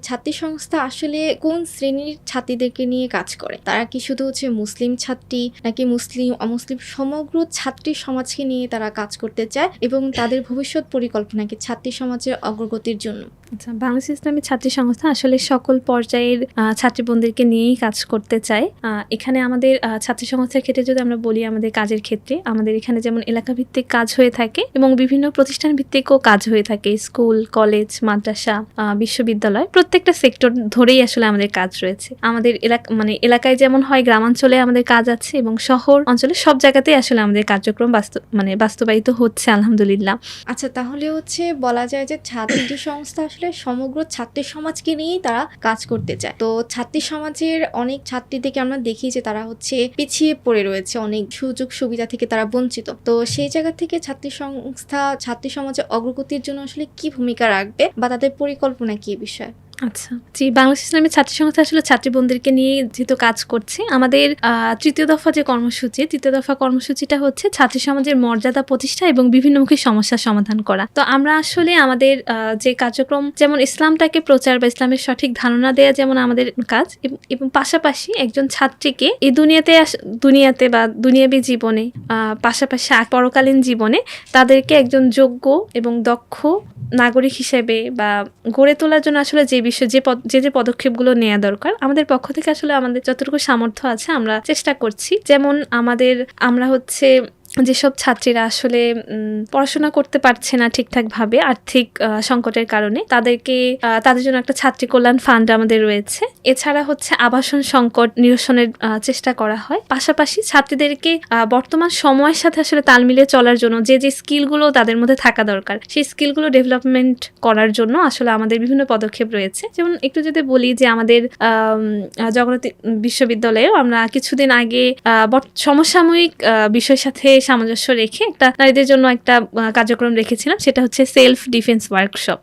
ছাত্রী সংস্থা আসলে কোন শ্রেণীর ছাত্রীদেরকে নিয়ে কাজ করে? তারা কি শুধু মুসলিম ছাত্রী নাকি মুসলিম, অমুসলিম সমগ্র ছাত্রী সমাজকে নিয়ে তারা কাজ করতে চায় এবং তাদের ভবিষ্যৎ পরিকল্পনা কি ছাত্রী সমাজের অগ্রগতির জন্য? আচ্ছা, বাংলাদেশ ইসলামী ছাত্রী সংস্থা আসলে সকল পর্যায়ের ছাত্রীবন্ধুদেরকে নিয়েই কাজ করতে চায়। এখানে আমাদের ছাত্রী সংস্থার ক্ষেত্রে যদি আমরা বলি, আমাদের কাজের ক্ষেত্রে আমাদের এখানে যেমন এলাকা ভিত্তিক কাজ হয়ে থাকে এবং বিভিন্ন প্রতিষ্ঠান ভিত্তিকও কাজ হয়ে থাকে। স্কুল, কলেজ, মাদ্রাসা, বিশ্ববিদ্যালয়, প্রত্যেকটা সেক্টর ধরেই আসলে আমাদের কাজ রয়েছে। আমাদের এলাকায় যেমন হয়, গ্রামাঞ্চলে আমাদের কাজ আছে এবং শহর অঞ্চলে সব জায়গাতেই আসলে আমাদের কার্যক্রম বাস্তবায়িত হচ্ছে আলহামদুলিল্লাহ। আচ্ছা, তাহলে বলা যায় যে ছাত্রী সংস্থা আসলে সমগ্র ছাত্রী সমাজকে নিয়েই তারা কাজ করতে চায়। তো ছাত্রী সমাজের অনেক ছাত্রীদেরকে আমরা দেখি যে তারা পিছিয়ে পড়ে রয়েছে, অনেক সুযোগ সুবিধা থেকে তারা বঞ্চিত। তো সেই জায়গা থেকে ছাত্রী সংস্থা ছাত্রী সমাজের অগ্রগতির জন্য আসলে কি ভূমিকা রাখবে বা তাদের পরিকল্পনা কি এ বিষয়ে? আচ্ছা, জি, বাংলাদেশ ইসলামী ছাত্রী সংস্থা আসলে ছাত্রীবন্ধুদেরকে নিয়ে যেহেতু কাজ করছে, আমাদের তৃতীয় দফা কর্মসূচিটা হচ্ছে ছাত্রী সমাজের মর্যাদা প্রতিষ্ঠা এবং বিভিন্নমুখী সমস্যার সমাধান করা। তো আমরা আসলে আমাদের যে কার্যক্রম, যেমন ইসলামটাকে প্রচার বা ইসলামের সঠিক ধারণা দেয়া যেমন আমাদের কাজ, এবং পাশাপাশি একজন ছাত্রীকে এই দুনিয়াতে বা দুনিয়াবী জীবনে, পাশাপাশি পরকালীন জীবনে তাদেরকে একজন যোগ্য এবং দক্ষ নাগরিক হিসেবে বা গড়ে তোলার জন্য আসলে যে পদক্ষেপগুলো নেওয়া দরকার, আমাদের পক্ষ থেকে আসলে আমাদের যতটুকু সামর্থ্য আছে আমরা চেষ্টা করছি। যেমন আমরা যেসব ছাত্রীরা আসলে পড়াশোনা করতে পারছে না ঠিকঠাক ভাবে আর্থিক সংকটের কারণে, তাদের জন্য একটা ছাত্রী কল্যাণ ফান্ড আমাদের রয়েছে। এছাড়া আবাসন সংকট নিরসনের চেষ্টা করা হয়। পাশাপাশি ছাত্রীদেরকে বর্তমান সময়ের সাথে আসলে তাল মিলিয়ে চলার জন্য যে স্কিলগুলো তাদের মধ্যে থাকা দরকার, সেই স্কিলগুলো ডেভেলপমেন্ট করার জন্য আসলে আমাদের বিভিন্ন পদক্ষেপ রয়েছে। যেমন একটু যদি বলি যে আমাদের জগন্নাথ বিশ্ববিদ্যালয়েও আমরা কিছুদিন আগে সমসাময়িক বিষয়ের সাথে সামঞ্জস্য রেখে একটা নারীদের জন্য একটা কার্যক্রম রেখেছিলাম, সেটা হচ্ছে সেলফ ডিফেন্স ওয়ার্কশপ।